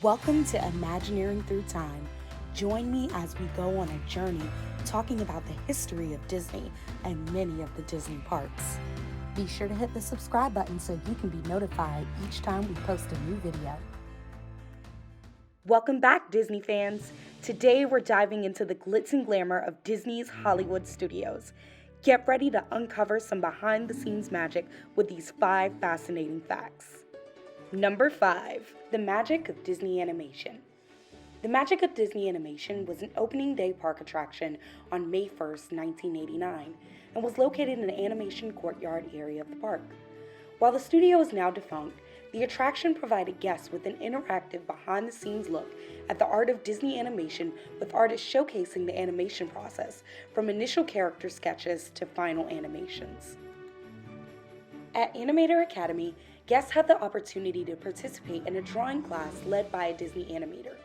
Welcome to Imagineering Through Time. Join me as we go on a journey talking about the history of Disney and many of the Disney parks. Be sure to hit the subscribe button so you can be notified each time we post a new video. Welcome back, Disney fans. Today we're diving into the glitz and glamour of Disney's Hollywood Studios. Get ready to uncover some behind-the-scenes magic with these 5 fascinating facts. Number 5. The Magic of Disney Animation. The Magic of Disney Animation was an opening day park attraction on May 1st, 1989, and was located in the animation courtyard area of the park. While the studio is now defunct, the attraction provided guests with an interactive behind-the-scenes look at the art of Disney animation, with artists showcasing the animation process, from initial character sketches to final animations. At Animator Academy, guests had the opportunity to participate in a drawing class led by a Disney animator.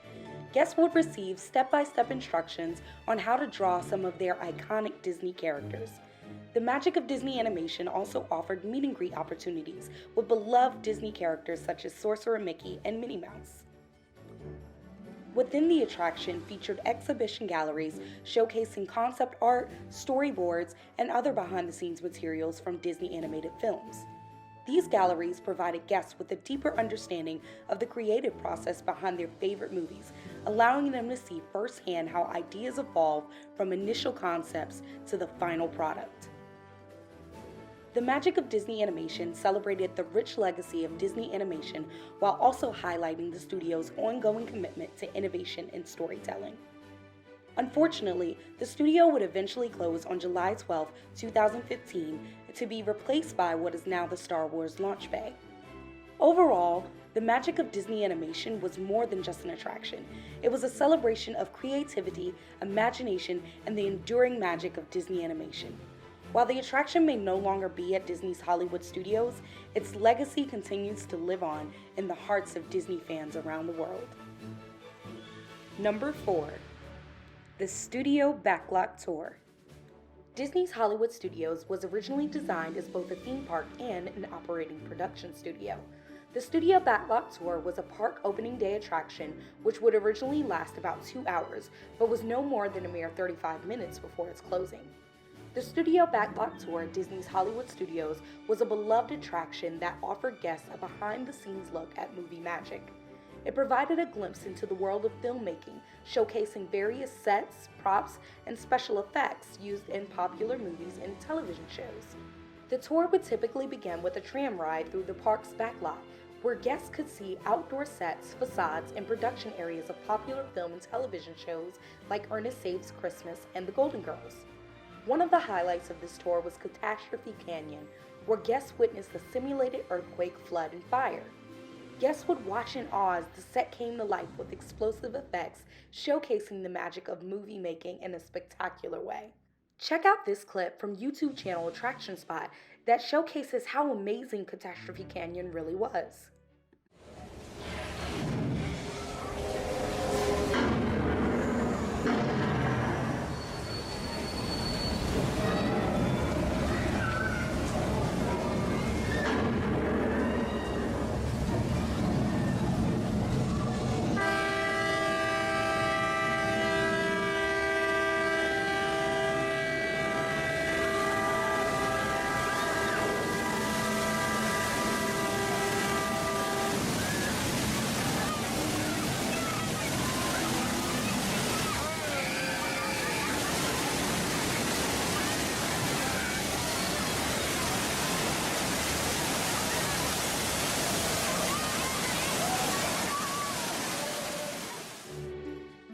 Guests would receive step-by-step instructions on how to draw some of their iconic Disney characters. The Magic of Disney Animation also offered meet and greet opportunities with beloved Disney characters such as Sorcerer Mickey and Minnie Mouse. Within the attraction featured exhibition galleries showcasing concept art, storyboards, and other behind-the-scenes materials from Disney animated films. These galleries provided guests with a deeper understanding of the creative process behind their favorite movies, allowing them to see firsthand how ideas evolve from initial concepts to the final product. The Magic of Disney Animation celebrated the rich legacy of Disney animation while also highlighting the studio's ongoing commitment to innovation and storytelling. Unfortunately, the studio would eventually close on July 12, 2015, to be replaced by what is now the Star Wars launch bay. Overall, the Magic of Disney Animation was more than just an attraction. It was a celebration of creativity, imagination, and the enduring magic of Disney animation. While the attraction may no longer be at Disney's Hollywood Studios, its legacy continues to live on in the hearts of Disney fans around the world. Number 4. The Studio Backlot Tour. Disney's Hollywood Studios was originally designed as both a theme park and an operating production studio. The Studio Backlot Tour was a park opening day attraction which would originally last about 2 hours, but was no more than a mere 35 minutes before its closing. The Studio Backlot Tour at Disney's Hollywood Studios was a beloved attraction that offered guests a behind-the-scenes look at movie magic. It provided a glimpse into the world of filmmaking, showcasing various sets, props, and special effects used in popular movies and television shows. The tour would typically begin with a tram ride through the park's backlot, where guests could see outdoor sets, facades, and production areas of popular film and television shows like Ernest Saves Christmas and The Golden Girls. One of the highlights of this tour was Catastrophe Canyon, where guests witnessed a simulated earthquake, flood, and fire. Guests would watch in awe as the set came to life with explosive effects, showcasing the magic of movie making in a spectacular way. Check out this clip from YouTube channel Attraction Spot that showcases how amazing Catastrophe Canyon really was.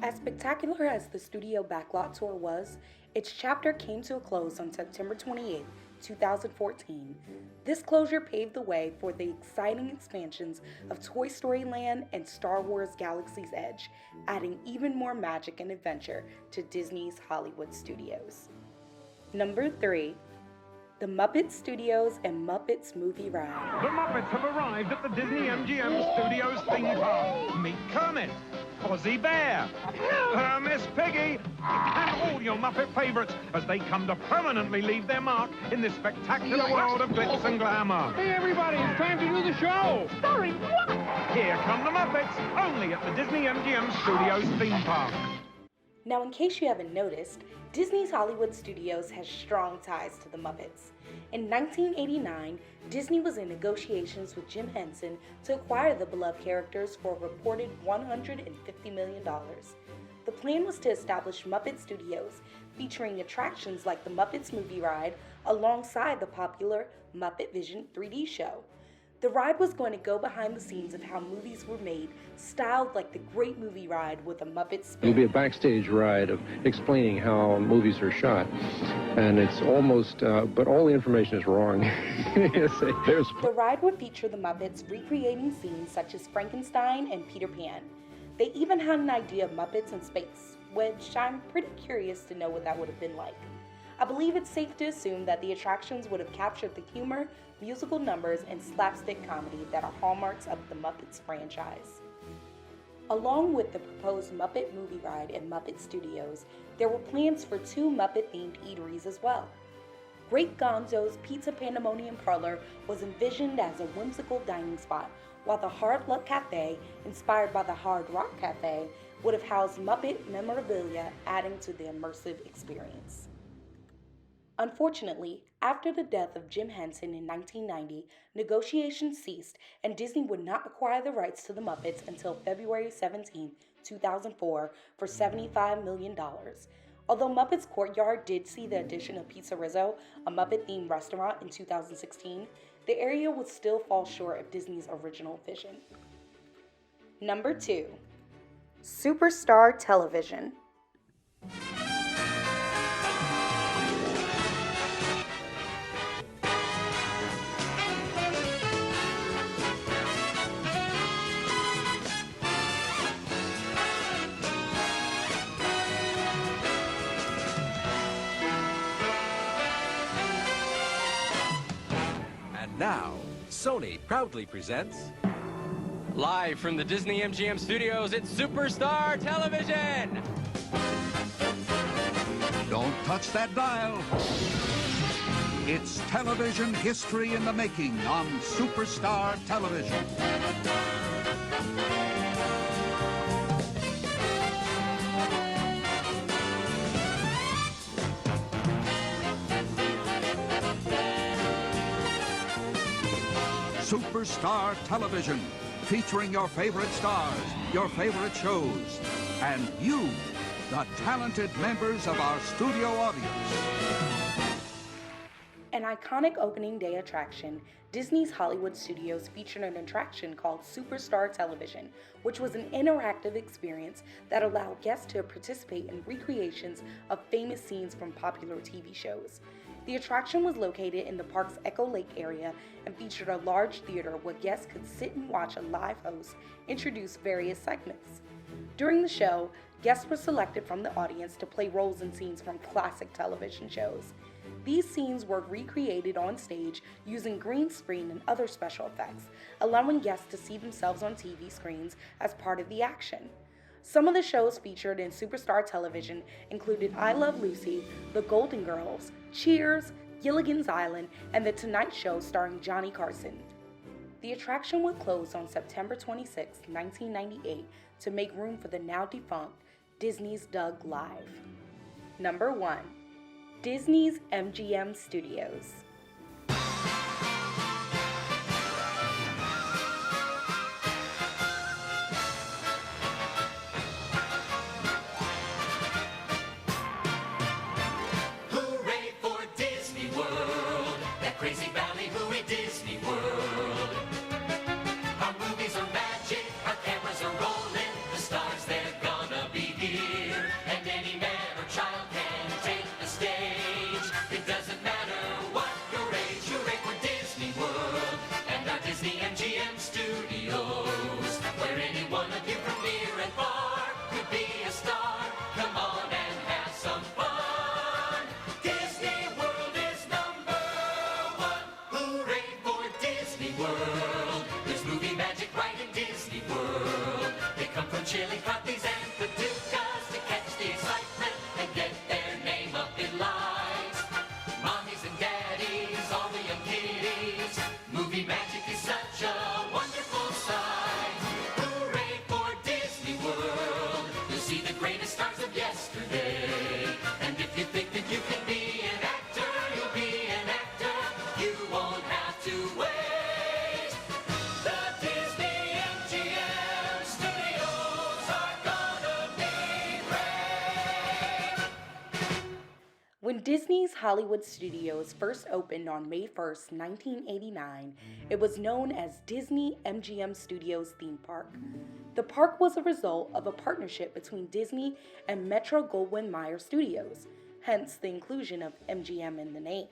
As spectacular as the Studio Backlot Tour was, its chapter came to a close on September 28, 2014. This closure paved the way for the exciting expansions of Toy Story Land and Star Wars Galaxy's Edge, adding even more magic and adventure to Disney's Hollywood Studios. Number 3. The Muppet Studios and Muppets Movie Ride. The Muppets have arrived at the Disney-MGM Studios theme park. Meet Kermit, Fozzie Bear, Miss Piggy, and all your Muppet favourites as they come to permanently leave their mark in this spectacular world of glitz and glamour. Hey, everybody, it's time to do the show. Sorry, what? Here come the Muppets, only at the Disney-MGM Studios theme park. Now, in case you haven't noticed, Disney's Hollywood Studios has strong ties to the Muppets. In 1989, Disney was in negotiations with Jim Henson to acquire the beloved characters for a reported $150 million. The plan was to establish Muppet Studios, featuring attractions like the Muppets Movie Ride alongside the popular Muppet Vision 3D show. The ride was going to go behind the scenes of how movies were made, styled like the Great Movie Ride with a Muppet spin. It'll be a backstage ride of explaining how movies are shot. And it's almost, but all the information is wrong. The ride would feature the Muppets recreating scenes such as Frankenstein and Peter Pan. They even had an idea of Muppets in space, which I'm pretty curious to know what that would have been like. I believe it's safe to assume that the attractions would have captured the humor, musical numbers, and slapstick comedy that are hallmarks of the Muppets franchise. Along with the proposed Muppet Movie Ride and Muppet Studios, there were plans for 2 Muppet-themed eateries as well. Great Gonzo's Pizza Pandemonium Parlor was envisioned as a whimsical dining spot, while the Hard Luck Cafe, inspired by the Hard Rock Cafe, would have housed Muppet memorabilia, adding to the immersive experience. Unfortunately, after the death of Jim Henson in 1990, negotiations ceased and Disney would not acquire the rights to the Muppets until February 17, 2004 for $75 million. Although Muppets Courtyard did see the addition of Pizza Rizzo, a Muppet-themed restaurant, in 2016, the area would still fall short of Disney's original vision. Number 2. Superstar Television. Now, Sony proudly presents... Live from the Disney-MGM Studios, it's Superstar Television! Don't touch that dial. It's television history in the making on Superstar Television. Superstar Television, featuring your favorite stars, your favorite shows, and you, the talented members of our studio audience. An iconic opening day attraction, Disney's Hollywood Studios featured an attraction called Superstar Television, which was an interactive experience that allowed guests to participate in recreations of famous scenes from popular TV shows. The attraction was located in the park's Echo Lake area and featured a large theater where guests could sit and watch a live host introduce various segments. During the show, guests were selected from the audience to play roles in scenes from classic television shows. These scenes were recreated on stage using green screen and other special effects, allowing guests to see themselves on TV screens as part of the action. Some of the shows featured in Superstar Television included I Love Lucy, The Golden Girls, Cheers, Gilligan's Island, and The Tonight Show starring Johnny Carson. The attraction would close on September 26, 1998 to make room for the now defunct Disney's Doug Live. Number 1. Disney's MGM Studios. It doesn't matter what Disney's Hollywood Studios first opened on May 1st, 1989, it was known as Disney-MGM Studios theme park. The park was a result of a partnership between Disney and Metro-Goldwyn-Mayer Studios, hence the inclusion of MGM in the name.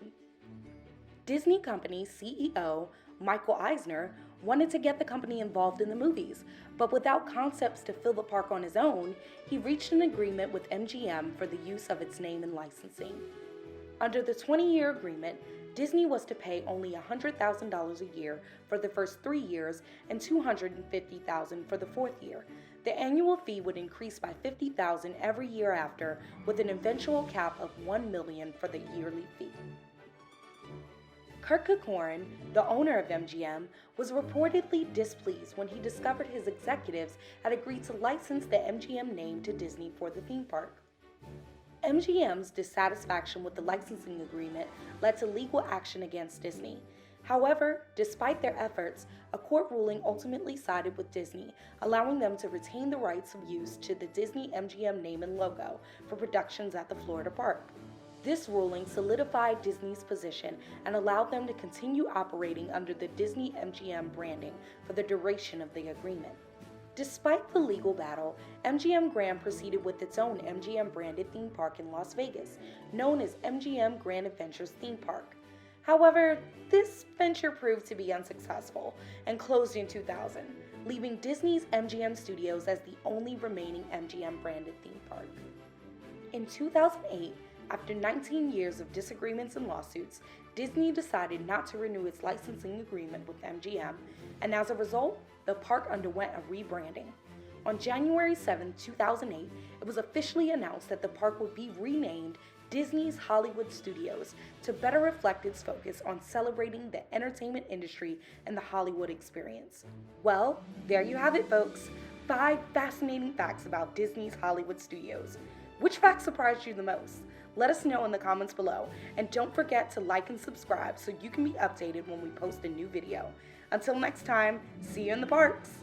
Disney Company's CEO, Michael Eisner, wanted to get the company involved in the movies, but without concepts to fill the park on his own, he reached an agreement with MGM for the use of its name and licensing. Under the 20-year agreement, Disney was to pay only $100,000 a year for the first 3 years and $250,000 for the fourth year. The annual fee would increase by $50,000 every year after, with an eventual cap of $1 million for the yearly fee. Kurt Kerkorian, the owner of MGM, was reportedly displeased when he discovered his executives had agreed to license the MGM name to Disney for the theme park. MGM's dissatisfaction with the licensing agreement led to legal action against Disney. However, despite their efforts, a court ruling ultimately sided with Disney, allowing them to retain the rights of use to the Disney-MGM name and logo for productions at the Florida park. This ruling solidified Disney's position and allowed them to continue operating under the Disney-MGM branding for the duration of the agreement. Despite the legal battle, MGM Grand proceeded with its own MGM-branded theme park in Las Vegas, known as MGM Grand Adventures Theme Park. However, this venture proved to be unsuccessful and closed in 2000, leaving Disney's MGM Studios as the only remaining MGM-branded theme park. In 2008, after 19 years of disagreements and lawsuits, Disney decided not to renew its licensing agreement with MGM, and as a result, the park underwent a rebranding. On January 7, 2008, it was officially announced that the park would be renamed Disney's Hollywood Studios to better reflect its focus on celebrating the entertainment industry and the Hollywood experience. Well, there you have it, folks. 5 fascinating facts about Disney's Hollywood Studios. Which fact surprised you the most? Let us know in the comments below, and don't forget to like and subscribe so you can be updated when we post a new video. Until next time, see you in the parks!